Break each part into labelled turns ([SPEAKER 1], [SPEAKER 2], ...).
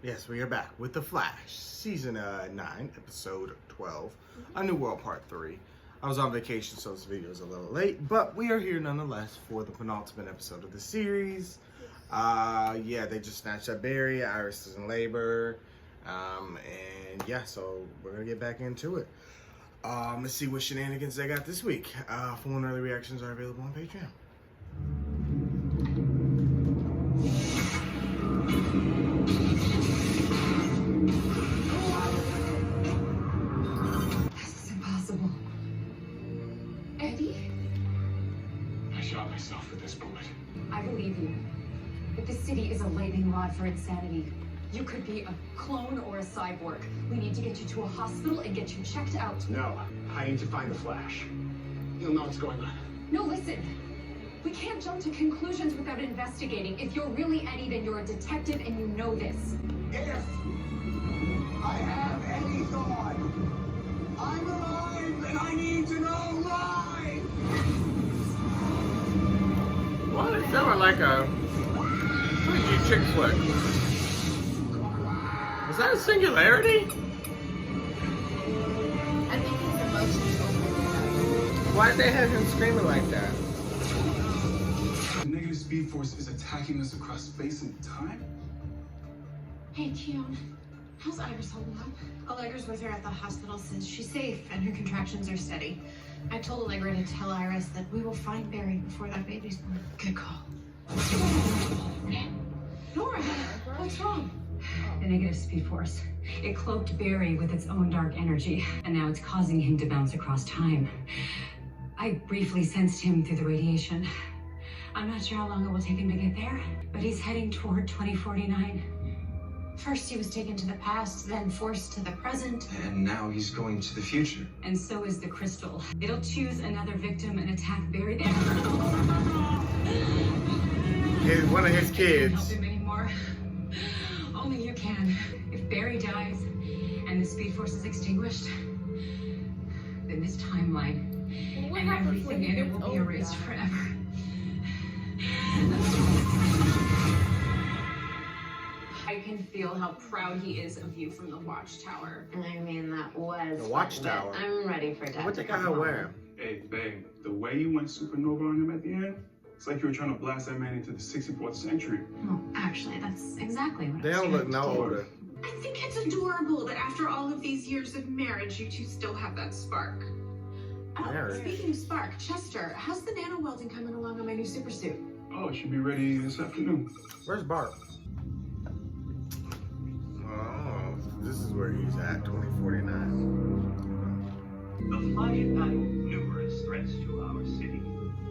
[SPEAKER 1] Yes, we are back with The Flash, Season 9, Episode 12, A New World Part 3. I was on vacation, so this video is a little late, but we are here nonetheless for the penultimate episode of the series. Yeah, they just snatched up Barry, Iris is in labor, and yeah, so we're gonna get back into it. Let's see what shenanigans they got this week. Full and early reactions are available on Patreon.
[SPEAKER 2] This is impossible. Eddie?
[SPEAKER 3] I shot myself with this bullet.
[SPEAKER 2] I believe you. But this city is a lightning rod for insanity. You could be a clone or a cyborg. We need to get you to a hospital and get you checked out.
[SPEAKER 3] No, I need to find the Flash. He'll know what's going on.
[SPEAKER 2] No, listen. We can't jump to conclusions without investigating. If you're really Eddie, then you're a detective and you know this.
[SPEAKER 4] If I have any thought, I'm alive and I need to know why.
[SPEAKER 1] Well, it sounded like a pretty chick flick. Was that a singularity?
[SPEAKER 5] I think his emotions over.
[SPEAKER 1] Why did they have him screaming like that?
[SPEAKER 3] The negative speed force is attacking us across space and time?
[SPEAKER 5] Hey, Keon. How's Iris holding up? Allegra's with her at the hospital, says she's safe and her contractions are steady. I told Allegra to tell Iris that we will find Barry before that baby's born. Good call. Nora, what's wrong?
[SPEAKER 2] The negative speed force. It cloaked Barry with its own dark energy, and now it's causing him to bounce across time. I briefly sensed him through the radiation. I'm not sure how long it will take him to get there, but he's heading toward 2049.
[SPEAKER 5] First he was taken to the past, then forced to the present.
[SPEAKER 6] And now he's going to the future.
[SPEAKER 2] And so is the crystal. It'll choose another victim and attack Barry there.
[SPEAKER 1] One of his
[SPEAKER 2] I can't
[SPEAKER 1] kids.
[SPEAKER 2] help him anymore. Only you can. If Barry dies and the speed force is extinguished, then this timeline and everything in it will be erased forever.
[SPEAKER 5] I can feel how proud he is of you from the watchtower.
[SPEAKER 7] I mean, that was
[SPEAKER 1] The Watchtower.
[SPEAKER 7] fun, but I'm ready for Dad
[SPEAKER 1] What
[SPEAKER 7] to
[SPEAKER 1] the
[SPEAKER 7] come
[SPEAKER 1] guy
[SPEAKER 7] home.
[SPEAKER 1] wearing?
[SPEAKER 3] Hey, babe, the way you went supernova on him at the end, it's like you were trying to blast that man into the 64th century.
[SPEAKER 5] Well, actually, that's exactly what
[SPEAKER 1] They
[SPEAKER 5] I was
[SPEAKER 1] don't look
[SPEAKER 5] trying
[SPEAKER 1] no
[SPEAKER 5] to do.
[SPEAKER 1] older.
[SPEAKER 8] I think it's adorable that after all of these years of marriage, you two still have that spark. Oh,
[SPEAKER 1] Marriage.
[SPEAKER 8] speaking of spark, Chester, how's the nano welding coming along on my new super suit?
[SPEAKER 3] Oh, it should be ready this afternoon.
[SPEAKER 1] Where's Bart? Oh, this is where he's at, 2049.
[SPEAKER 9] The Flash battled numerous threats to our city,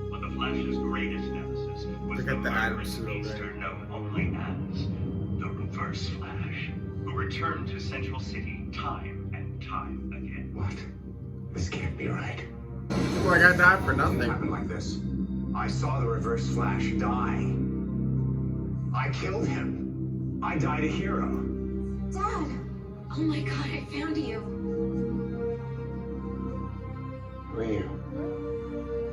[SPEAKER 9] but the Flash's greatest nemesis was
[SPEAKER 1] Forget
[SPEAKER 9] the
[SPEAKER 1] the Adam
[SPEAKER 9] murderous
[SPEAKER 1] suit over
[SPEAKER 9] beaster
[SPEAKER 1] there.
[SPEAKER 9] known only as the Reverse Flash, who returned to Central City time and time again.
[SPEAKER 4] What? This can't be right.
[SPEAKER 1] Like I died for
[SPEAKER 4] It
[SPEAKER 1] nothing.
[SPEAKER 4] happened like this. I saw the Reverse Flash die. I killed him. I died a hero.
[SPEAKER 5] Dad! Oh my god, I found you.
[SPEAKER 4] Who are you?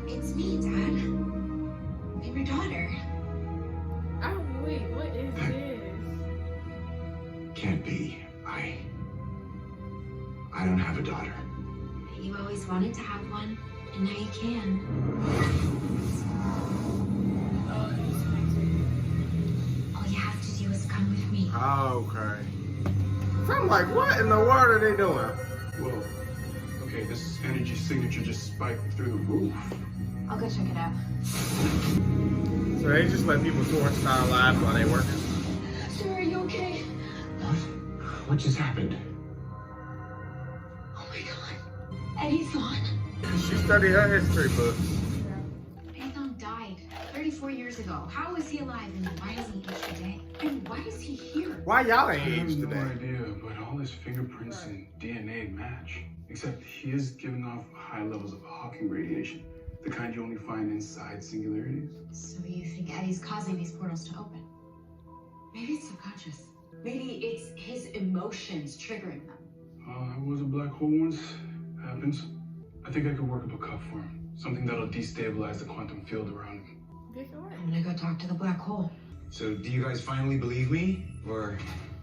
[SPEAKER 5] It's me, Dad. I'm your daughter.
[SPEAKER 8] Oh, wait, what is this?
[SPEAKER 4] Can't be. I don't have a daughter.
[SPEAKER 5] You always wanted to have one, and now you can. All you have to do is come with me.
[SPEAKER 1] Oh, okay. So I'm like, what in the world are they doing?
[SPEAKER 3] Whoa. Okay, this energy signature just spiked through the roof.
[SPEAKER 5] I'll go check it out.
[SPEAKER 1] So they just let people torch down live while they working.
[SPEAKER 5] Sir, are you okay?
[SPEAKER 4] What? What just happened?
[SPEAKER 5] Oh my god. Eddie's gone.
[SPEAKER 1] She studied her history books.
[SPEAKER 5] Aethon died 34 years ago. How is he alive and why is he age today? And why is he here?
[SPEAKER 1] Why y'all
[SPEAKER 3] I
[SPEAKER 1] ain't
[SPEAKER 3] have
[SPEAKER 1] aged
[SPEAKER 3] no
[SPEAKER 1] today?
[SPEAKER 3] idea, but all his fingerprints and DNA match. Except he is giving off high levels of Hawking radiation, the kind you only find inside singularities.
[SPEAKER 5] So you think Eddie's causing these portals to open? Maybe it's subconscious. Maybe it's his emotions triggering them.
[SPEAKER 3] I was a black hole once. Happens. I think I could work up a cuff for him. Something that'll destabilize the quantum field around him.
[SPEAKER 5] I'm gonna go talk to the black hole.
[SPEAKER 6] So do you guys finally believe me? Or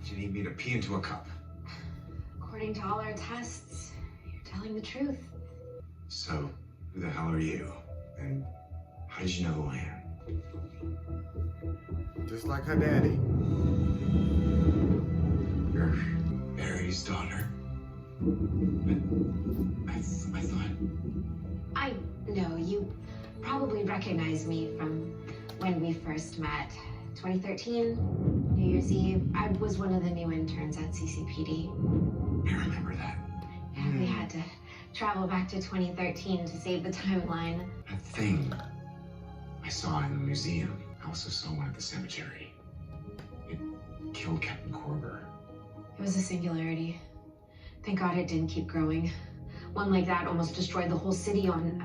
[SPEAKER 6] You need me to pee into a cup.
[SPEAKER 5] According to all our tests, you're telling the truth.
[SPEAKER 6] So, who the hell are you? And how did you know who I am?
[SPEAKER 1] Just like her daddy.
[SPEAKER 6] You're Barry's daughter. But I thought...
[SPEAKER 5] I know you probably recognize me from when we first met. 2013, New Year's Eve. I was one of the new interns at CCPD.
[SPEAKER 6] I remember that.
[SPEAKER 5] Yeah, we had to travel back to 2013 to save the timeline.
[SPEAKER 6] That thing I saw in the museum. I also saw one at the cemetery. It killed Captain Korber.
[SPEAKER 5] It was a singularity. Thank God it didn't keep growing. One like that almost destroyed the whole city on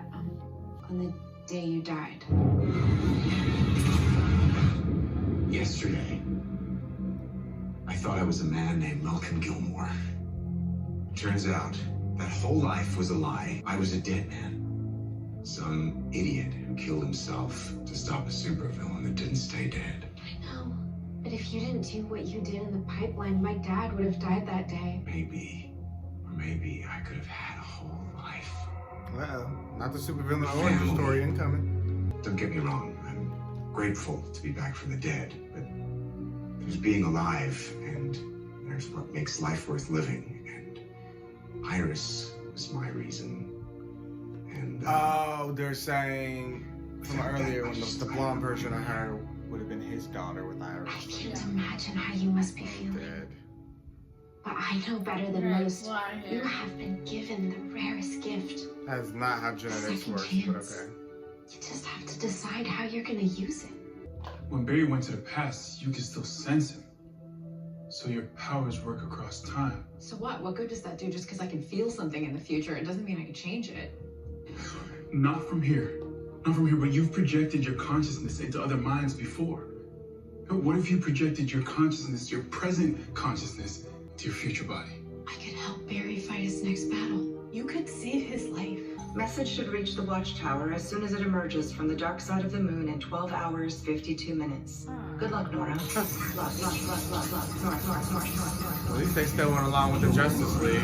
[SPEAKER 5] the day you died.
[SPEAKER 6] Yesterday, I thought I was a man named Malcolm Gilmore. Turns out, that whole life was a lie. I was a dead man. Some idiot who killed himself to stop a supervillain that didn't stay dead.
[SPEAKER 5] I know. But if you didn't do what you did in the pipeline, my dad would have died that day.
[SPEAKER 6] Maybe, or maybe I could have had a whole life.
[SPEAKER 1] Uh-oh. Not the supervillain origin story incoming.
[SPEAKER 6] Don't get me wrong. I'm grateful to be back from the dead, but there's being alive, and there's what makes life worth living, and Iris was my reason. And
[SPEAKER 1] Oh, they're saying from earlier when the blonde version of her would have been his daughter with Iris.
[SPEAKER 5] I can't imagine how you must be feeling.
[SPEAKER 1] Dead.
[SPEAKER 5] But I know better than most. You have been given the rarest gift.
[SPEAKER 1] That's not how genetics
[SPEAKER 5] Second
[SPEAKER 1] works,
[SPEAKER 5] chance.
[SPEAKER 1] but okay.
[SPEAKER 5] You just have to decide how you're gonna use it.
[SPEAKER 3] When Barry went to the past, you could still sense him. So your powers work across time.
[SPEAKER 2] So what? What good does that do? Just because I can feel something in the future, it doesn't mean I can change it.
[SPEAKER 3] Not from here. Not from here, but you've projected your consciousness into other minds before. But what if you projected your consciousness, your present consciousness, to your future body?
[SPEAKER 2] I could help Barry fight his next battle. You could save his life.
[SPEAKER 10] Message should reach the watchtower as soon as it emerges from the dark side of the moon in 12 hours, 52 minutes. Good luck, Nora. Luck, luck, luck, luck, luck, luck. North.
[SPEAKER 1] At least they still went along with the Justice League.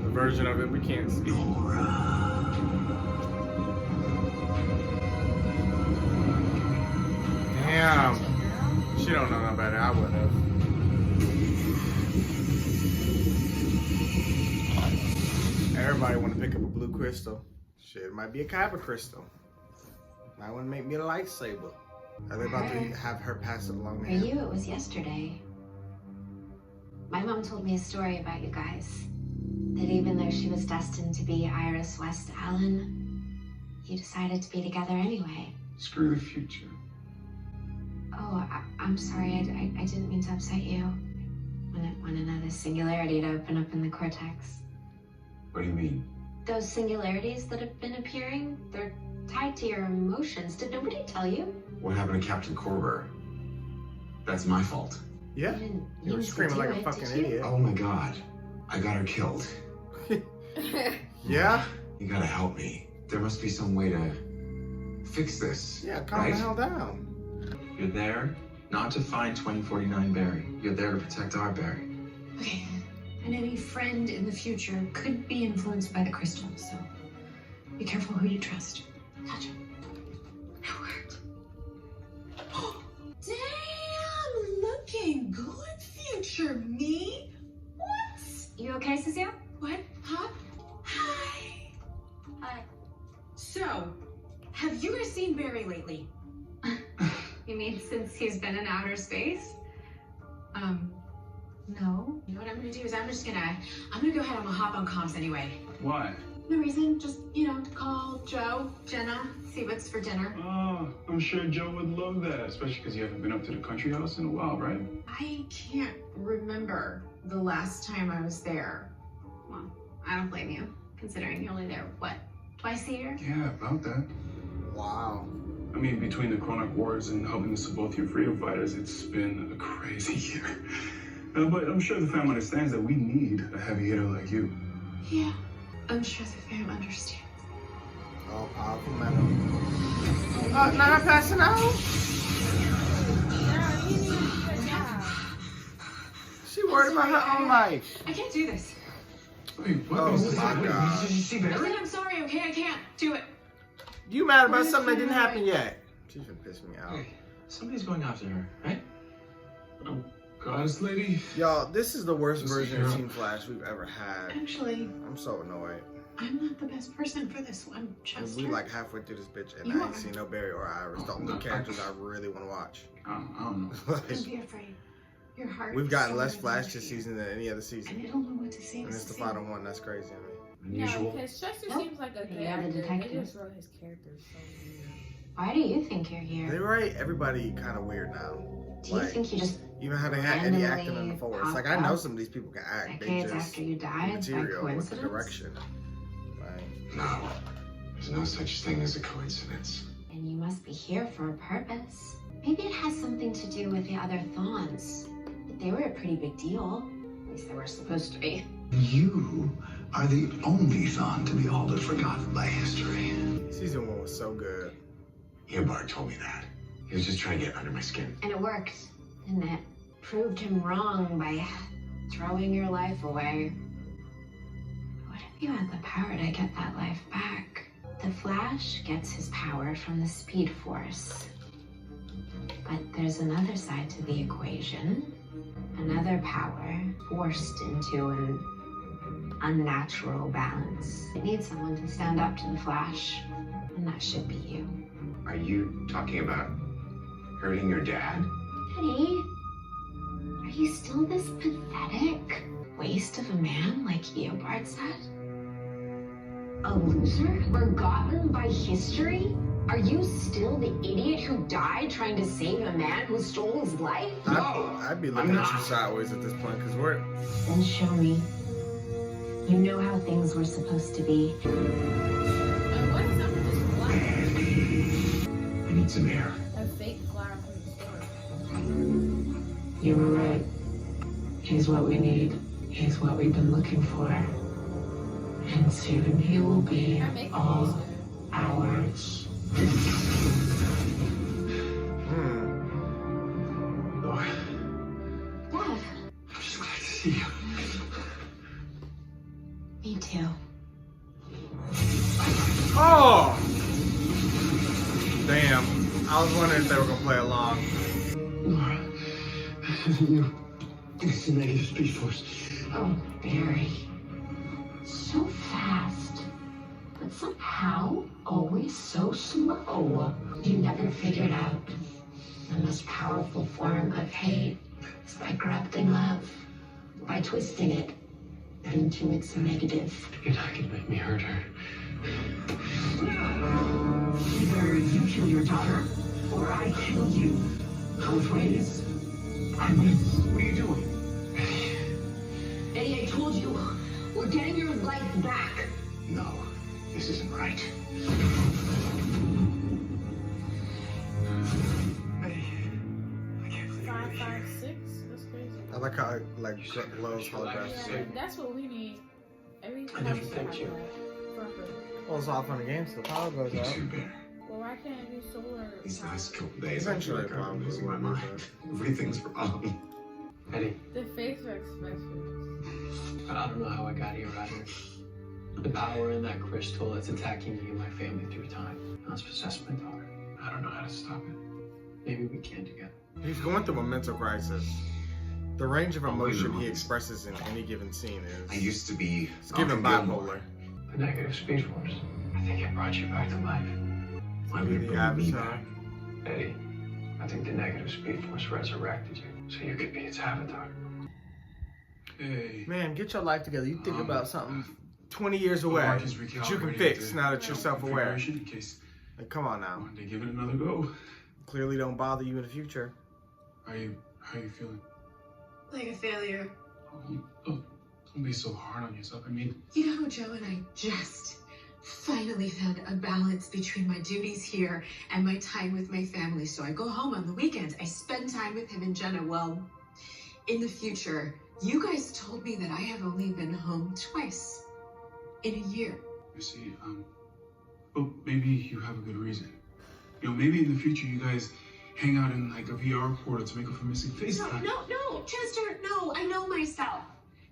[SPEAKER 1] The version of it we can't see. Damn. She don't know no better. I would have. Everybody want to pick up a blue crystal. Shit, it might be a kyber crystal. Might want to make me a lightsaber. Are they about to have her pass it along
[SPEAKER 5] For
[SPEAKER 1] now?
[SPEAKER 5] you, it was yesterday. My mom told me a story about you guys. That even though she was destined to be Iris West Allen, you decided to be together anyway.
[SPEAKER 3] Screw the future.
[SPEAKER 5] Oh, I'm sorry. I didn't mean to upset you. Wanted another singularity to open up in the cortex.
[SPEAKER 6] What do you mean?
[SPEAKER 5] Those singularities that have been appearing, they're tied to your emotions. Did nobody tell you?
[SPEAKER 6] What happened to Captain Korber? That's my fault.
[SPEAKER 1] Yeah.
[SPEAKER 5] You didn't
[SPEAKER 1] You were
[SPEAKER 5] mean to
[SPEAKER 1] screaming
[SPEAKER 5] do
[SPEAKER 1] like a
[SPEAKER 5] it,
[SPEAKER 1] fucking
[SPEAKER 5] did you?
[SPEAKER 1] idiot.
[SPEAKER 6] Oh my god. I got her killed.
[SPEAKER 1] Yeah?
[SPEAKER 6] You gotta help me. There must be some way to fix this.
[SPEAKER 1] Yeah, calm
[SPEAKER 6] right?
[SPEAKER 1] the hell down.
[SPEAKER 6] You're there not to find 2049 Barry. You're there to protect our Barry.
[SPEAKER 2] Okay. And any friend in the future could be influenced by the crystal, so be careful who you trust. Touch it. It worked.
[SPEAKER 8] Damn, looking good, future me. What?
[SPEAKER 2] You okay, Cecile?
[SPEAKER 8] What? Huh? Hi.
[SPEAKER 2] Hi.
[SPEAKER 8] So, have you guys seen Barry lately?
[SPEAKER 2] You mean since he's been in outer space? No.
[SPEAKER 8] You know what I'm gonna do is I'm gonna go ahead and hop on comms anyway.
[SPEAKER 3] Why?
[SPEAKER 8] No reason, just, call Joe, Jenna, see what's for dinner.
[SPEAKER 3] Oh, I'm sure Joe would love that, especially because you haven't been up to the country house in a while, right?
[SPEAKER 8] I can't remember the last time I was there.
[SPEAKER 2] Well, I don't blame you, considering you're only there, what, twice a year?
[SPEAKER 3] Yeah, about that.
[SPEAKER 1] Wow.
[SPEAKER 3] I mean, between the Chronic Wars and helping the Subbothian freedom fighters, it's been a crazy year. But I'm sure the fam understands that we need a heavy hitter like you.
[SPEAKER 8] Yeah, I'm sure the fam understands.
[SPEAKER 1] All powerful metal. Not passing out. worried about her own life.
[SPEAKER 5] I can't do this.
[SPEAKER 3] Wait, what?
[SPEAKER 1] Oh
[SPEAKER 3] Wait,
[SPEAKER 1] my
[SPEAKER 3] wait,
[SPEAKER 1] God.
[SPEAKER 3] Did you see
[SPEAKER 5] I
[SPEAKER 3] Barry?
[SPEAKER 5] said I'm sorry, okay? I can't do it.
[SPEAKER 1] You mad about something that didn't happen yet? She's gonna piss me out.
[SPEAKER 11] Hey, somebody's going after her, right?
[SPEAKER 3] Oh, Goddess lady.
[SPEAKER 1] Y'all, this is the worst
[SPEAKER 3] This
[SPEAKER 1] version of
[SPEAKER 3] hero.
[SPEAKER 1] Team Flash we've ever had.
[SPEAKER 5] Actually,
[SPEAKER 1] I'm so annoyed.
[SPEAKER 5] I'm not the best person for this one,
[SPEAKER 1] And
[SPEAKER 5] Chester.
[SPEAKER 1] we like halfway through this bitch, and
[SPEAKER 5] You
[SPEAKER 1] I ain't
[SPEAKER 5] are.
[SPEAKER 1] seen no Barry or Iris. The only characters I really want to watch.
[SPEAKER 3] I don't know.
[SPEAKER 1] Like,
[SPEAKER 5] Don't be afraid. Your heart.
[SPEAKER 1] we've
[SPEAKER 5] is
[SPEAKER 1] gotten
[SPEAKER 5] stronger
[SPEAKER 1] less
[SPEAKER 5] than
[SPEAKER 1] Flash
[SPEAKER 5] your
[SPEAKER 1] this
[SPEAKER 5] fear.
[SPEAKER 1] season than any other
[SPEAKER 5] And
[SPEAKER 1] season.
[SPEAKER 5] I don't know what to say.
[SPEAKER 1] And it's the final one. That's crazy to me.
[SPEAKER 7] No,
[SPEAKER 3] Unusual.
[SPEAKER 7] because Chester
[SPEAKER 5] Nope.
[SPEAKER 7] seems like a good
[SPEAKER 5] You're the
[SPEAKER 7] actor. They
[SPEAKER 5] detective.
[SPEAKER 7] just wrote his character so weird.
[SPEAKER 5] Why do you think you're
[SPEAKER 1] They
[SPEAKER 5] here?
[SPEAKER 1] write everybody kind of weird now.
[SPEAKER 5] Do you
[SPEAKER 1] Like,
[SPEAKER 5] think you just
[SPEAKER 1] even how they had Eddie acting in the
[SPEAKER 5] randomly
[SPEAKER 1] forest.
[SPEAKER 5] pop
[SPEAKER 1] Like, I know
[SPEAKER 5] up
[SPEAKER 1] some of these people can act. They
[SPEAKER 5] decades
[SPEAKER 1] just
[SPEAKER 5] after you died by
[SPEAKER 1] material with the
[SPEAKER 5] coincidence?
[SPEAKER 1] direction. Like,
[SPEAKER 6] No, there's no such thing as a coincidence.
[SPEAKER 5] And you must be here for a purpose. Maybe it has something to do with the other Thawns. They were a pretty big deal. At least they were supposed to be.
[SPEAKER 4] You are the only Thawne to be all but forgotten by history.
[SPEAKER 1] season 1 was so good.
[SPEAKER 6] Eobard told me that. He was just trying to get under my skin.
[SPEAKER 5] And it worked, didn't it? Proved him wrong by throwing your life away. What if you had the power to get that life back? The Flash gets his power from the Speed Force. But there's another side to the equation. Another power forced into an unnatural balance. It needs someone to stand up to the Flash, and that should be you.
[SPEAKER 6] Are you talking about hurting your dad?
[SPEAKER 5] Eddie, are you still this pathetic waste of a man like Eobard said? A loser? Forgotten by history? Are you still the idiot who died trying to save a man who stole his life?
[SPEAKER 1] I'd be looking
[SPEAKER 6] I'm
[SPEAKER 1] at you
[SPEAKER 6] not.
[SPEAKER 1] sideways at this point because we're.
[SPEAKER 5] Then show me. You know how things were supposed to be.
[SPEAKER 7] And what is up with this flag?
[SPEAKER 6] I need some air.
[SPEAKER 7] A fake flag from the store.
[SPEAKER 12] You were right. He's what we need. He's what we've been looking for. And soon he will be
[SPEAKER 7] Can I make
[SPEAKER 12] all
[SPEAKER 7] music?
[SPEAKER 12] ours.
[SPEAKER 4] Laura,
[SPEAKER 5] Dad,
[SPEAKER 4] I'm just glad to see you.
[SPEAKER 5] me too.
[SPEAKER 1] Oh! Damn. I was wondering if they were going to play along.
[SPEAKER 4] Laura, this isn't you. It's the negative Speed Force.
[SPEAKER 12] Oh, Barry. So fast. But somehow always so slow. You never figured out the most powerful form of hate is by corrupting love, by twisting it into its negative.
[SPEAKER 11] You're not gonna make me hurt her.
[SPEAKER 12] Either you kill your daughter, or I kill you. Both ways. I win.
[SPEAKER 4] What are you doing?
[SPEAKER 12] Eddie, I told you, we're getting your life back.
[SPEAKER 6] No, this isn't right.
[SPEAKER 4] I can't believe
[SPEAKER 7] 556? That's crazy.
[SPEAKER 1] I like how it like glows holographic.
[SPEAKER 7] Yeah, that's what we need. Every
[SPEAKER 11] I never
[SPEAKER 7] time
[SPEAKER 11] thanked you.
[SPEAKER 1] Well, it's all fun and games. The power goes
[SPEAKER 6] You
[SPEAKER 1] up.
[SPEAKER 6] too, Bear.
[SPEAKER 7] Well, why can't I do solar?
[SPEAKER 6] These last couple days,
[SPEAKER 1] Eventually,
[SPEAKER 6] I feel like I'm
[SPEAKER 1] probably
[SPEAKER 6] losing my
[SPEAKER 1] will,
[SPEAKER 6] mind. Everything's wrong.
[SPEAKER 11] Eddie,
[SPEAKER 7] The face expressions.
[SPEAKER 11] I don't know how I got here either. The power in that crystal that's attacking me and my family through time. Now it's possessed my daughter.
[SPEAKER 3] I don't know how to stop it.
[SPEAKER 11] Maybe we can together.
[SPEAKER 1] He's going through a mental crisis. The range of emotion he
[SPEAKER 6] Unbelievable.
[SPEAKER 1] expresses in any given scene
[SPEAKER 6] I
[SPEAKER 1] is.
[SPEAKER 6] used to be
[SPEAKER 1] It's given
[SPEAKER 6] Malcolm Gilmore.
[SPEAKER 1] bipolar.
[SPEAKER 11] The negative Speed Force. I think it brought you back to life.
[SPEAKER 6] Why would it
[SPEAKER 1] The
[SPEAKER 6] bring me
[SPEAKER 1] Avatar.
[SPEAKER 6] back?
[SPEAKER 11] Eddie, I think the negative Speed Force resurrected you so you could be its avatar.
[SPEAKER 3] Hey.
[SPEAKER 1] Man, get your life together. You think about something 20 years away
[SPEAKER 3] Mark is
[SPEAKER 1] that you can
[SPEAKER 3] recalibrating
[SPEAKER 1] fix
[SPEAKER 3] the
[SPEAKER 1] now that you're self-aware.
[SPEAKER 3] configuration In case
[SPEAKER 1] Like, come on now.
[SPEAKER 3] one day give it another go.
[SPEAKER 1] Clearly don't bother you in the future.
[SPEAKER 3] How are you feeling?
[SPEAKER 8] Like a failure.
[SPEAKER 3] Don't be so hard on yourself. I mean,
[SPEAKER 8] You know how Joe and I just finally found a balance between my duties here and my time with my family. So I go home on the weekends. I spend time with him and Jenna. Well, in the future, you guys told me that I have only been home twice in a year.
[SPEAKER 3] you see, well, maybe you have a good reason. You know, maybe in the future you guys hang out in like a VR portal to make up for missing FaceTime.
[SPEAKER 8] No, Chester, no, I know myself.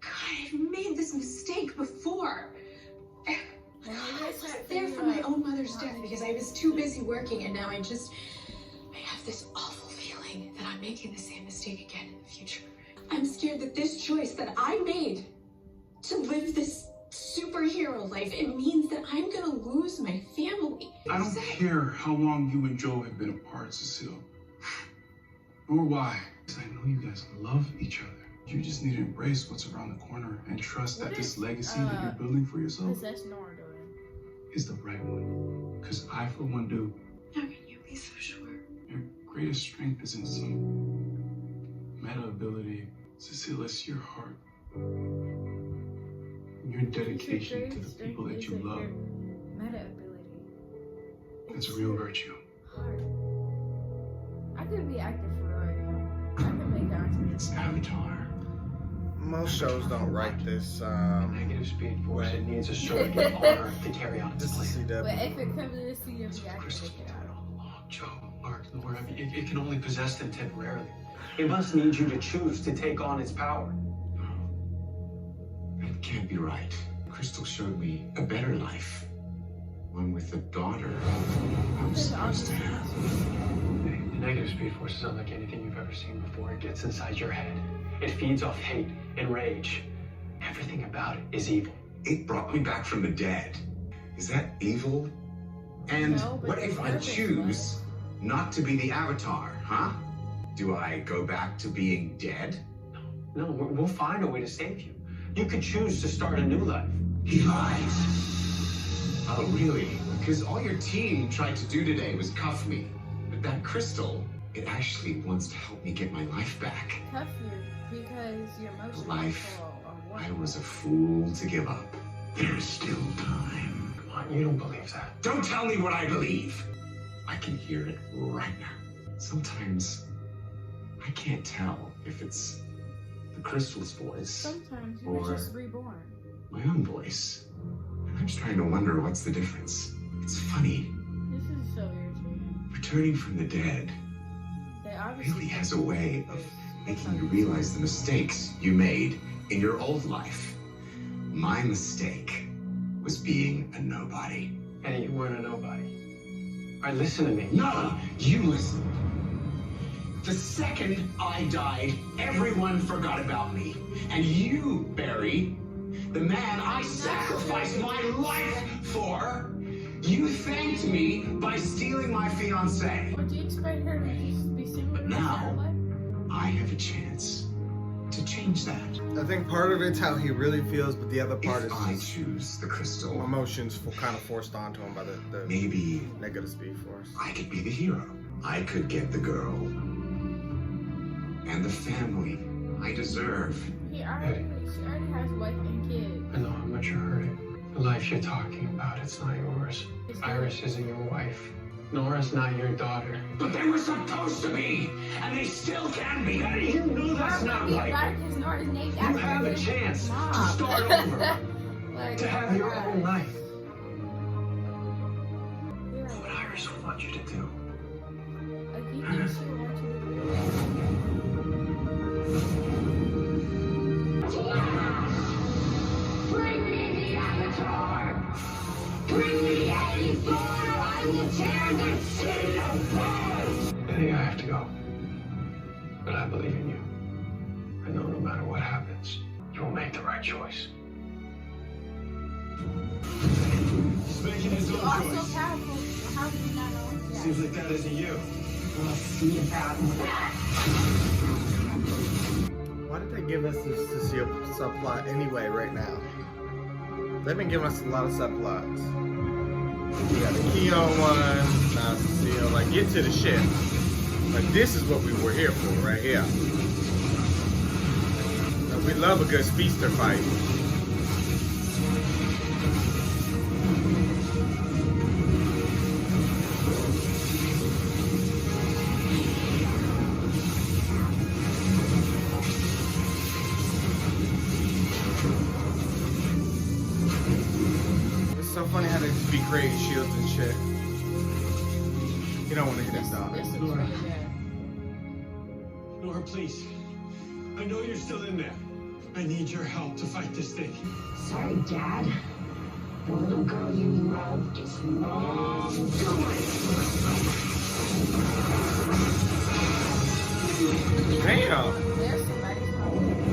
[SPEAKER 8] God, I've made this mistake before. I wasn't there for my own mother's death because I was too busy working, and now I have this awful feeling that I'm making the same mistake again in the future. I'm scared that this choice that I made to live this superhero life, it means that I'm gonna lose my family.
[SPEAKER 3] I don't care how long you and Joe have been apart, Cecile. Nor why. Because I know you guys love each other. You just need to embrace what's around the corner and trust that this legacy that you're building for yourself is the right one. Because I, for one, do.
[SPEAKER 8] How can you be so sure?
[SPEAKER 3] Your greatest strength isn't some meta ability. Cecile, it's your heart. Your dedication to the people that you love.
[SPEAKER 7] Meta ability.
[SPEAKER 3] It's a real virtue.
[SPEAKER 7] I could be active for real. I could make that.
[SPEAKER 6] It's Avatar.
[SPEAKER 1] Most shows don't write this.
[SPEAKER 11] Negative speed force. It needs a surrogate of honor to carry on its plan.
[SPEAKER 7] But if it comes to the CW, I can take it out.
[SPEAKER 11] Joe, Mark, Nora, it can only possess them temporarily. It must need you to choose to take on its power.
[SPEAKER 6] That can't be right. Crystal showed me a better life. One with a daughter I was supposed to have.
[SPEAKER 11] The negative speed force is unlike anything you've ever seen before. It gets inside your head. It feeds off hate and rage. Everything about it is evil.
[SPEAKER 6] It brought me back from the dead. Is that evil? And
[SPEAKER 7] No, but
[SPEAKER 6] what if I choose not to be the Avatar, huh? Do I go back to being dead?
[SPEAKER 11] No, we'll find a way to save you. You could choose to start a new life.
[SPEAKER 6] He lies. Oh, really? Because all your team tried to do today was cuff me. But that crystal, it actually wants to help me get my life back.
[SPEAKER 7] Tough you because your emotions
[SPEAKER 6] Life
[SPEAKER 7] are
[SPEAKER 6] I was a fool to give up. There's still time.
[SPEAKER 11] Come on, you don't believe that.
[SPEAKER 6] Don't tell me what I believe. I can hear it right now. Sometimes I can't tell if it's the crystal's voice
[SPEAKER 7] Sometimes you're
[SPEAKER 6] or
[SPEAKER 7] just reborn.
[SPEAKER 6] my own voice. And I'm trying to wonder what's the difference. It's funny.
[SPEAKER 7] This is so irritating.
[SPEAKER 6] Returning from the dead
[SPEAKER 7] They obviously
[SPEAKER 6] really has a way of making you realize the mistakes you made in your old life. My mistake was being a nobody.
[SPEAKER 11] And you weren't a nobody. All right, listen to me.
[SPEAKER 6] No, you listen. The second I died, everyone forgot about me. And you, Barry, the man I sacrificed my life for, you thanked me by stealing my fiancée.
[SPEAKER 7] Would you expect her to just be similar
[SPEAKER 6] But
[SPEAKER 7] to
[SPEAKER 6] now,
[SPEAKER 7] Starlight?
[SPEAKER 6] I have a chance to change that.
[SPEAKER 1] I think part of it's how he really feels, but the other part
[SPEAKER 6] If
[SPEAKER 1] is
[SPEAKER 6] I
[SPEAKER 1] just
[SPEAKER 6] choose the crystal,
[SPEAKER 1] emotions kind of forced onto him by the
[SPEAKER 6] maybe
[SPEAKER 1] negative speed force.
[SPEAKER 6] I could be the hero. I could get the girl and the family I deserve.
[SPEAKER 7] She already has a wife and kid.
[SPEAKER 11] I know how much you hurt it. The life you're talking about, it's not yours. Iris isn't your wife. Nora's not your daughter.
[SPEAKER 6] But they were supposed to be, and they still can be. How do you know that's not
[SPEAKER 7] You
[SPEAKER 6] right?
[SPEAKER 7] gotta just know his name.
[SPEAKER 11] You have a chance to start over, to have your own life. What Iris would want you to do.
[SPEAKER 7] Like, you think she would want you to do it?
[SPEAKER 12] Bring me the Avatar! Bring me any thought, or I will tear the city apart!
[SPEAKER 11] I think I have to go. But I believe in you. I know no matter what happens, you will make the right choice.
[SPEAKER 3] He's making his
[SPEAKER 7] You
[SPEAKER 3] own
[SPEAKER 7] are
[SPEAKER 3] choice.
[SPEAKER 7] so powerful. How do you not know? Yeah.
[SPEAKER 3] Seems like that isn't you.
[SPEAKER 12] We'll see about that!
[SPEAKER 1] Why did they give us this Cecile subplot anyway right now? They've been giving us a lot of subplots. We got the Keon one, now Cecile. Like, get to the shit. Like, this is what we were here for right here. Like, we love a good speedster fight. It's so funny how they just be creating shields and shit. You don't want to hit his daughter.
[SPEAKER 7] This looks really bad.
[SPEAKER 11] Nora, please. I know you're still in there. I need your help to fight this thing.
[SPEAKER 12] Sorry, Dad. The little girl you loved is long gone.
[SPEAKER 1] Damn.
[SPEAKER 7] There's somebody's home.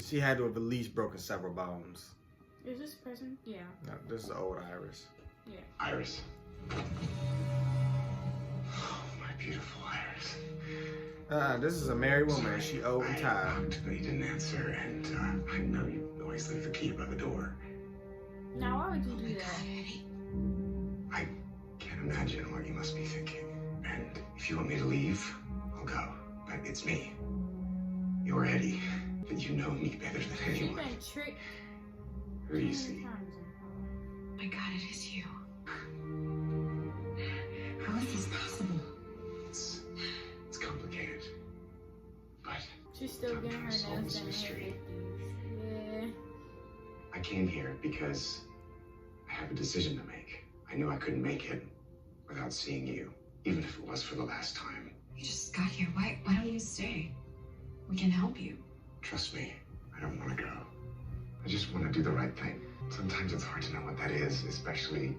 [SPEAKER 1] She had to have at least broken several bones.
[SPEAKER 7] Is this person? Yeah.
[SPEAKER 1] No, this is old Iris.
[SPEAKER 7] Yeah.
[SPEAKER 6] Iris. Oh, my beautiful Iris.
[SPEAKER 1] This is a married woman. She old and
[SPEAKER 6] I
[SPEAKER 1] tired.
[SPEAKER 6] knocked, but you didn't answer, and I know you always leave the key by the door.
[SPEAKER 7] Now, why would you do that?
[SPEAKER 6] I can't imagine what you must be thinking. And if you want me to leave, I'll go. But it's me. You're Eddie. But you know me better than
[SPEAKER 7] She
[SPEAKER 6] anyone.
[SPEAKER 7] been tricked.
[SPEAKER 6] Who do you see?
[SPEAKER 8] My God, it is you. How is this possible?
[SPEAKER 6] It's complicated. But
[SPEAKER 7] She's still getting her nails
[SPEAKER 6] solve this
[SPEAKER 7] done in her
[SPEAKER 6] mystery.
[SPEAKER 7] 50s. Yeah.
[SPEAKER 6] I came here because I have a decision to make. I knew I couldn't make it without seeing you, even if it was for the last time.
[SPEAKER 10] You just got here. Why don't you stay? We can help you.
[SPEAKER 6] Trust me, I don't want to go. I just want to do the right thing. Sometimes it's hard to know what that is, especially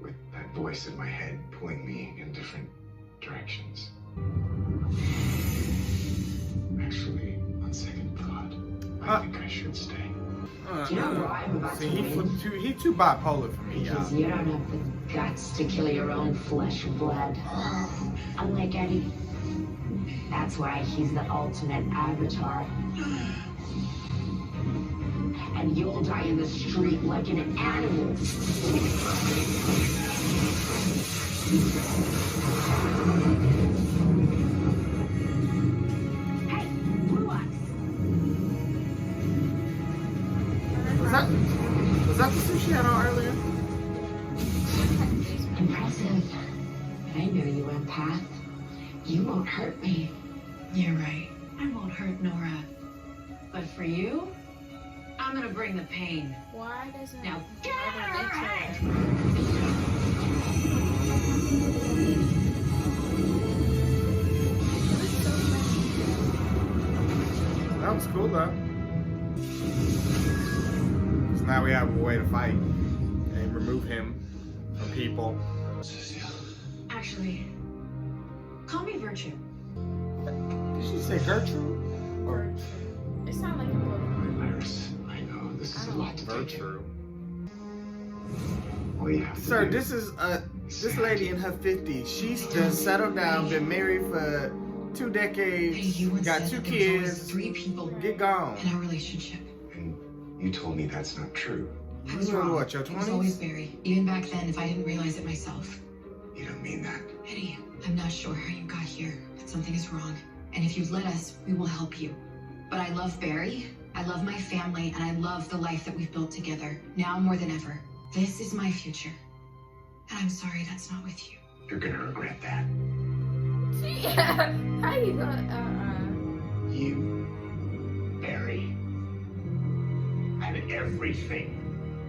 [SPEAKER 6] with that voice in my head pulling me in different directions. Actually, on second thought, I think I should stay.
[SPEAKER 12] Do you know why I'm about
[SPEAKER 1] See,
[SPEAKER 12] to win?
[SPEAKER 1] he too bipolar for me,
[SPEAKER 12] Because
[SPEAKER 1] y'all.
[SPEAKER 12] you don't have the guts to kill your own flesh and blood. Unlike Eddie. That's why he's the ultimate avatar. And you'll die in the street like an animal. Hey, Blue Eyes.
[SPEAKER 1] Was that the suit she had on earlier?
[SPEAKER 12] Impressive. But I know you, empath. You won't hurt me.
[SPEAKER 10] You're right. I won't hurt Nora. But for you, I'm gonna bring the pain.
[SPEAKER 7] Why doesn't
[SPEAKER 10] Now get
[SPEAKER 7] Mother
[SPEAKER 10] her
[SPEAKER 7] Nature-
[SPEAKER 10] head!
[SPEAKER 1] That was cool though. 'Cause now we have a way to fight and remove him from people.
[SPEAKER 10] Actually, call me Virtue.
[SPEAKER 1] Did she say Gertrude? Or
[SPEAKER 7] It sounds like a book.
[SPEAKER 6] Iris, I know this is a lot to take in.
[SPEAKER 1] Gertrude?
[SPEAKER 6] All you have to
[SPEAKER 1] Sir,
[SPEAKER 6] do
[SPEAKER 1] this is this lady in her 50s. She's just settled down, been married for 2 decades,
[SPEAKER 10] You once
[SPEAKER 1] got
[SPEAKER 10] said
[SPEAKER 1] 2
[SPEAKER 10] that there was always
[SPEAKER 1] kids.
[SPEAKER 10] 3 people
[SPEAKER 1] Get gone.
[SPEAKER 10] in our relationship.
[SPEAKER 6] And you told me that's not true.
[SPEAKER 10] I was
[SPEAKER 1] You were
[SPEAKER 10] wrong.
[SPEAKER 1] what, your
[SPEAKER 10] It was always
[SPEAKER 1] 20s?
[SPEAKER 10] Barry. Even back then, if I didn't realize it myself.
[SPEAKER 6] You don't mean that.
[SPEAKER 10] Eddie, I'm not sure how you got here, but something is wrong. And if you'd let us, we will help you. But I love Barry, I love my family, and I love the life that we've built together, now more than ever. This is my future. And I'm sorry that's not with you.
[SPEAKER 6] You're gonna regret that.
[SPEAKER 7] Yeah. How you gonna?
[SPEAKER 6] You, Barry, and everything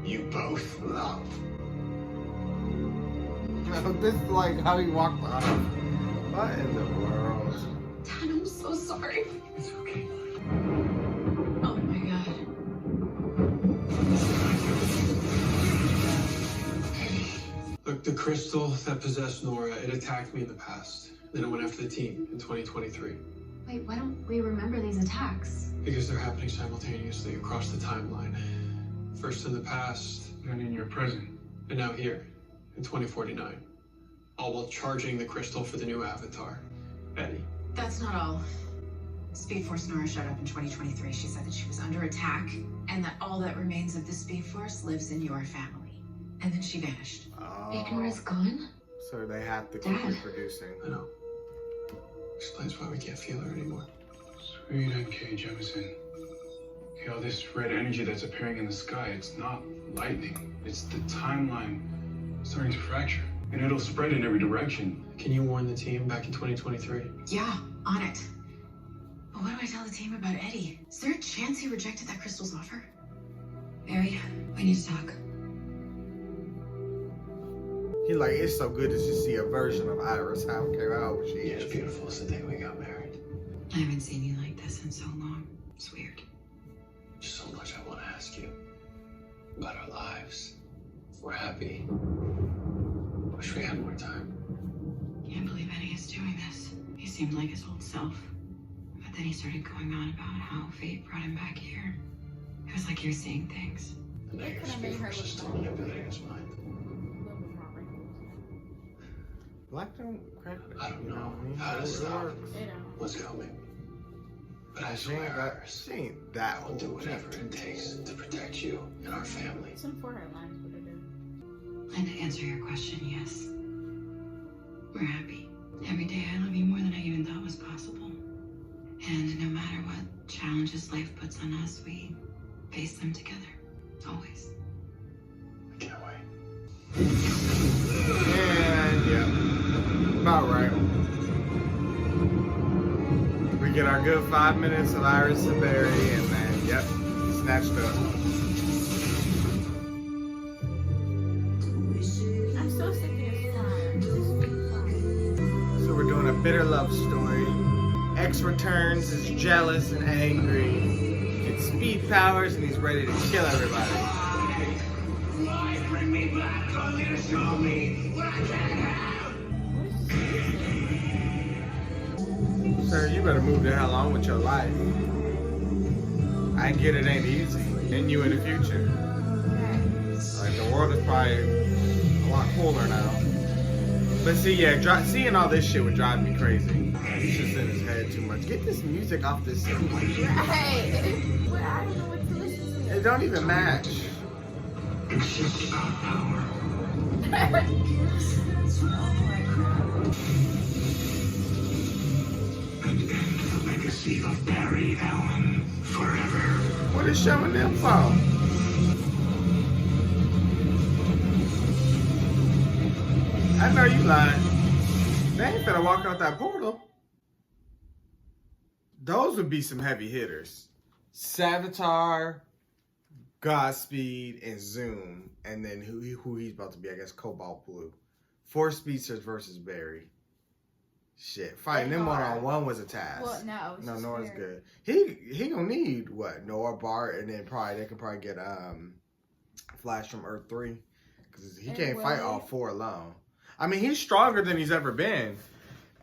[SPEAKER 6] you both love.
[SPEAKER 1] This is like how he walked behind. What in the world?
[SPEAKER 10] Dad, I'm so sorry.
[SPEAKER 6] It's okay.
[SPEAKER 10] Oh my God.
[SPEAKER 11] Look, the crystal that possessed Nora, it attacked me in the past. Then it went after the team in 2023.
[SPEAKER 5] Wait, why don't we remember these attacks?
[SPEAKER 11] Because they're happening simultaneously across the timeline. First in the past,
[SPEAKER 3] And in your present.
[SPEAKER 11] and now here, in 2049. All while charging the crystal for the new avatar, Eddie.
[SPEAKER 10] That's not all. Speed Force Nora showed up in 2023. She said that she was under attack and that all that remains of the Speed Force lives in your family. And then she vanished.
[SPEAKER 12] Ignor's gone?
[SPEAKER 1] So they have to keep
[SPEAKER 12] Dad.
[SPEAKER 1] reproducing.
[SPEAKER 11] I know. Explains why we can't feel her anymore.
[SPEAKER 3] Sweet N.K. Jemison. Okay, all this red energy that's appearing in the sky, it's not lightning. It's the timeline starting to fracture. And it'll spread in every direction.
[SPEAKER 11] Can you warn the team back in 2023?
[SPEAKER 10] Yeah, on it. But what do I tell the team about Eddie? Is there a chance he rejected that crystal's offer? Barry, we need to talk.
[SPEAKER 1] He like, it's so good to just see a version of Iris. I don't care how old she
[SPEAKER 11] It's
[SPEAKER 1] is.
[SPEAKER 11] beautiful is the day we got married.
[SPEAKER 10] I haven't seen you like this in so long. It's weird.
[SPEAKER 11] There's so much I want to ask you about our lives. We're happy. Wish we had more time.
[SPEAKER 10] Can't believe Eddie is doing this. He seemed like his old self. But then he started going on about how fate brought him back here. It was like you're seeing things.
[SPEAKER 11] The negative speed force is still manipulating his mind.
[SPEAKER 1] Black don't crack.
[SPEAKER 11] I don't know
[SPEAKER 1] what I mean?
[SPEAKER 11] how to
[SPEAKER 1] It
[SPEAKER 11] stop
[SPEAKER 1] works.
[SPEAKER 11] what's coming. But I
[SPEAKER 1] She ain't
[SPEAKER 11] swear,
[SPEAKER 1] got-
[SPEAKER 11] Iris,
[SPEAKER 1] she ain't that
[SPEAKER 11] I'll
[SPEAKER 1] old.
[SPEAKER 11] do whatever it takes to protect you and our family.
[SPEAKER 7] Some forehead lines would have done.
[SPEAKER 10] And to answer your question, yes. We're happy. Every day I love you more than I even thought was possible. And no matter what challenges life puts on us, we face them together. Always.
[SPEAKER 11] I can't wait.
[SPEAKER 1] And yeah, about right. We get our good 5 minutes of Iris and Barry, and then yep, snatched up.
[SPEAKER 7] I'm so sick of this fire. This fake fire.
[SPEAKER 1] So we're doing a bitter love story. X returns, is jealous and angry, gets speed powers, and he's ready to kill everybody.
[SPEAKER 4] Why bring me back only to show me what I can't have?
[SPEAKER 1] Sir, you better move the hell on with your life. I get it ain't easy. And you in the future. Like, the world is probably a lot cooler now. But see, yeah, seeing all this shit would drive me crazy. It's just in his head too much. Get this music off this thing.
[SPEAKER 7] Right. Well, I don't know what to listen to.
[SPEAKER 1] It don't even match.
[SPEAKER 4] It's just about power. And end the legacy of Barry Allen forever.
[SPEAKER 1] What is showing them for? I know you lying. They ain't finna walk out that portal. Those would be some heavy hitters. Savitar, Godspeed, and Zoom. And then who he's about to be, I guess, Cobalt Blue. 4 speedsters versus Barry. Shit, fighting them one-on-one was a task.
[SPEAKER 7] Well, no.
[SPEAKER 1] No, Noah's good. He gonna need what? Noah, Bart, and then they could probably get Flash from Earth 3. Because he can't fight all 4 alone. I mean, he's stronger than he's ever been.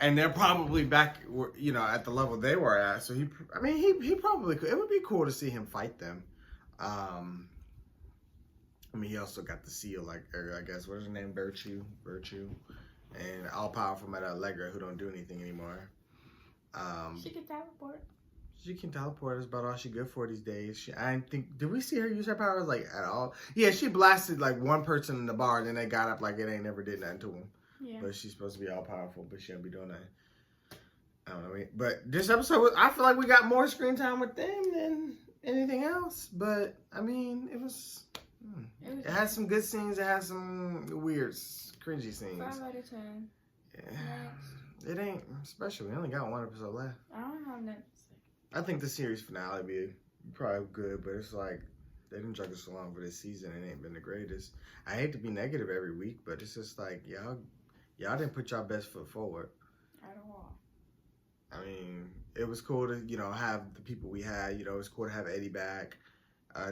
[SPEAKER 1] And they're probably back, you know, at the level they were at. So he probably could. It would be cool to see him fight them. I mean, he also got the seal, like, or I guess, what's her name? Virtue. And all powerful Meta Allegra, who don't do anything anymore.
[SPEAKER 7] She can teleport.
[SPEAKER 1] She can teleport. That's about all she good for these days. I think, did we see her use her powers like at all? Yeah, she blasted like one person in the bar, and then they got up like it ain't never did nothing to them.
[SPEAKER 7] Yeah.
[SPEAKER 1] But she's supposed to be all powerful, but she don't be doing that. I don't know. But this episode, I feel like we got more screen time with them than anything else. But I mean, it was. It had some good scenes. It had some weird, cringy scenes.
[SPEAKER 7] 5 out of 10.
[SPEAKER 1] Yeah. It ain't special. We only got 1 episode left.
[SPEAKER 7] I don't have nothing.
[SPEAKER 1] I think the series finale be probably good, but it's like they didn't drag us along for this season. It ain't been the greatest. I hate to be negative every week, but it's just like y'all didn't put y'all best foot forward.
[SPEAKER 7] At all.
[SPEAKER 1] I mean, it was cool to have the people we had. It was cool to have Eddie back,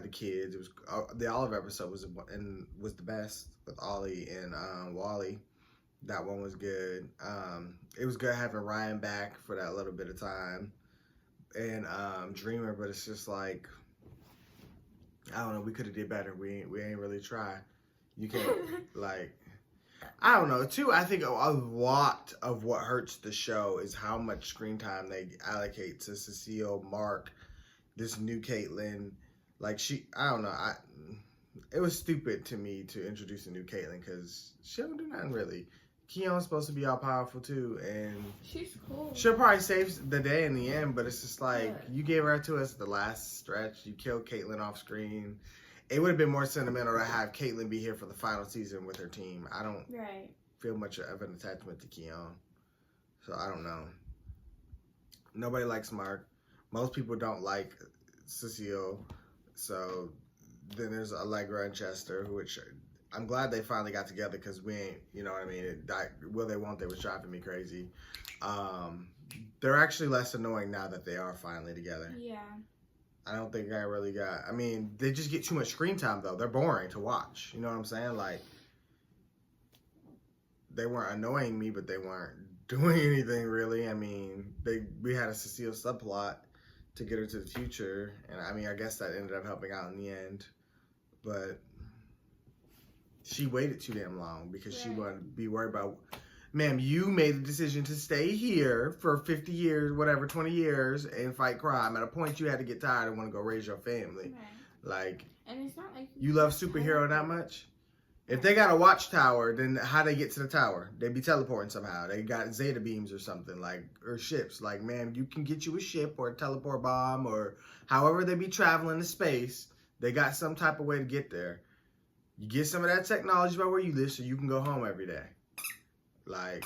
[SPEAKER 1] the kids. It was the Olive episode was the best with Ollie and Wally. That one was good. It was good having Ryan back for that little bit of time. And Dreamer, but it's just like, I don't know, we could have did better. We ain't really try. You can't like, I don't know. Too, I think a lot of what hurts the show is how much screen time they allocate to Cecile, Mark, this new Caitlin. Like I don't know. It was stupid to me to introduce a new Caitlin because she don't do nothing really. Keon's supposed to be all powerful too, and
[SPEAKER 7] she's cool.
[SPEAKER 1] She'll probably save the day in the end, but it's just like you gave her to us the last stretch. You killed Caitlyn off screen. It would have been more sentimental to have Caitlyn be here for the final season with her team. I don't feel much of an attachment to Keon, so I don't know. Nobody likes Mark. Most people don't like Cecile. So then there's Allegra and Chester, which I'm glad they finally got together because we ain't, you know what I mean? Will They Won't They was driving me crazy. They're actually less annoying now that they are finally together.
[SPEAKER 7] Yeah.
[SPEAKER 1] I don't think I really got, I mean, they just get too much screen time though. They're boring to watch. You know what I'm saying? Like, they weren't annoying me, but they weren't doing anything really. I mean, we had a Cecile subplot to get her to the future, and I mean, I guess that ended up helping out in the end, but she waited too damn long because she wanted to be worried about, ma'am, you made the decision to stay here for 50 years, whatever, 20 years, and fight crime. At a point, you had to get tired and want to go raise your family. Like,
[SPEAKER 7] and it's not like
[SPEAKER 1] you love superhero that much? If they got a watchtower, then how they get to the tower? They be teleporting somehow. They got Zeta beams or something, like, or ships. Like, man, you can get you a ship or a teleport bomb or however they be traveling to space. They got some type of way to get there. You get some of that technology by where you live so you can go home every day. Like,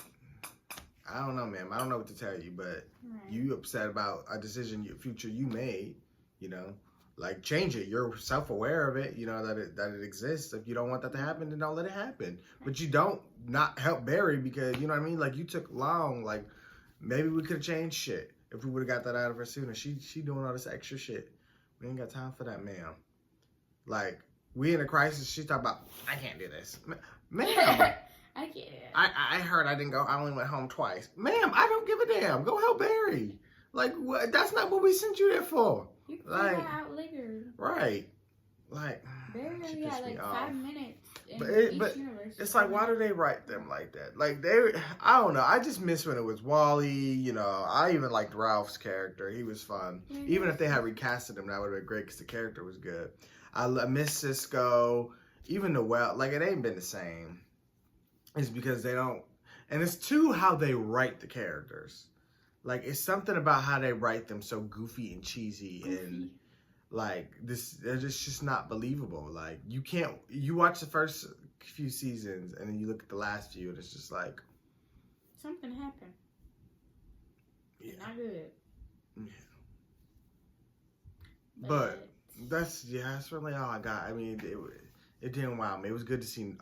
[SPEAKER 1] I don't know, ma'am. I don't know what to tell you, but you upset about a decision, your future you made, you know. Like, change it. You're self-aware of it, you know, that it exists. If you don't want that to happen, then don't let it happen. But you don't not help Barry because, you know what I mean? Like, you took long. Like, maybe we could have changed shit if we would have got that out of her sooner. She doing all this extra shit. We ain't got time for that, ma'am. Like, we in a crisis. She's talking about, I can't do this. Ma'am.
[SPEAKER 7] I can't.
[SPEAKER 1] I heard I didn't go. I only went home twice. Ma'am, I don't give a damn. Go help Barry. Like, what? That's not what we sent you there for.
[SPEAKER 7] You can
[SPEAKER 1] like,
[SPEAKER 7] figure that out later.
[SPEAKER 1] Right. Like,
[SPEAKER 7] Barry only got like 5 minutes in
[SPEAKER 1] but
[SPEAKER 7] each universe.
[SPEAKER 1] it's like, why do they write them like that? Like, I don't know. I just miss when it was Wally. You know, I even liked Ralph's character. He was fun. Even if they had recasted him, that would have been great because the character was good. I miss Cisco. Even Noelle. Like, it ain't been the same. It's because they don't, and it's too how they write the characters. Like, it's something about how they write them so goofy and cheesy and like this. They're just not believable. Like, you watch the first few seasons and then you look at the last few and it's just like
[SPEAKER 7] something happened. Yeah. Not good.
[SPEAKER 1] Yeah. But that's really all I got. I mean, it didn't wow me. It was good to see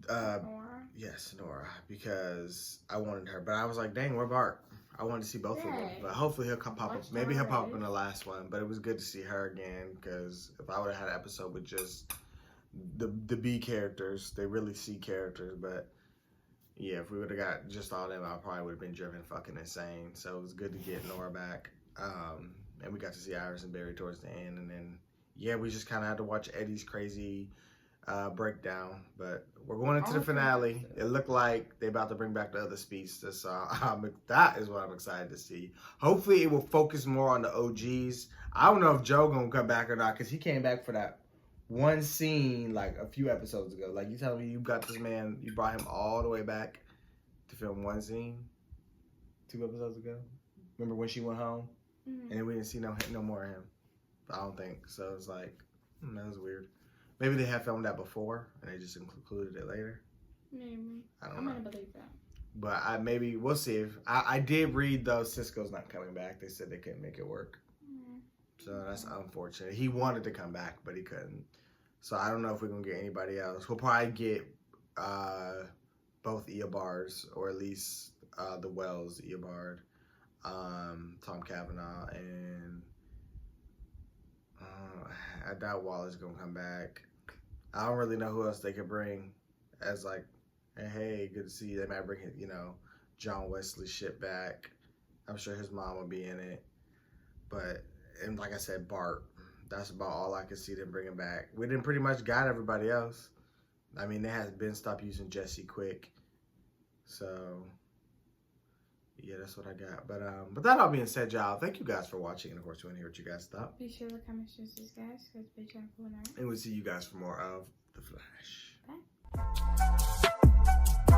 [SPEAKER 7] Nora?
[SPEAKER 1] Yes, Nora, because I wanted her, but I was like, dang, where Bart? I wanted to see both of them, but hopefully he'll pop up. Maybe he'll pop up in the last one, but it was good to see her again, because if I would have had an episode with just the B characters, they really C characters, but yeah, if we would have got just all them, I probably would have been driven fucking insane. So it was good to get Nora back, and we got to see Iris and Barry towards the end, and then yeah, we just kind of had to watch Eddie's crazy breakdown, but we're going into the finale. It looked like they about to bring back the other speedsters, so that is what I'm excited to see. Hopefully it will focus more on the OGs. I don't know if Joe gonna come back or not, because he came back for that one scene like a few episodes ago. Like, you telling me you got this man, you brought him all the way back to film one scene 2 episodes ago? Remember when she went home? And then we didn't see no more of him. I don't think so. It's like, that was weird. Maybe they had filmed that before and they just included it later.
[SPEAKER 7] Maybe.
[SPEAKER 1] I don't
[SPEAKER 7] I'm
[SPEAKER 1] know.
[SPEAKER 7] gonna believe that.
[SPEAKER 1] But maybe we'll see. If I did read though, Cisco's not coming back. They said they couldn't make it work. So that's unfortunate. He wanted to come back, but he couldn't. So I don't know if we're gonna get anybody else. We'll probably get both Eobard's, or at least the Wells Eobard, Tom Cavanaugh, and I doubt Waller's gonna come back. I don't really know who else they could bring as like, hey, good to see you. They might bring, John Wesley shit back. I'm sure his mom will be in it. But, and like I said, Bart. That's about all I could see them bringing back. We didn't pretty much got everybody else. I mean, they had been stopped using Jesse quick. So, yeah, that's what I got. But that all being said, y'all, thank you guys for watching. And of course, you want to hear what you guys thought.
[SPEAKER 7] Be sure to comment this, guys, because bitch, I'm cool now.
[SPEAKER 1] And we'll see you guys for more of The Flash.
[SPEAKER 7] Bye.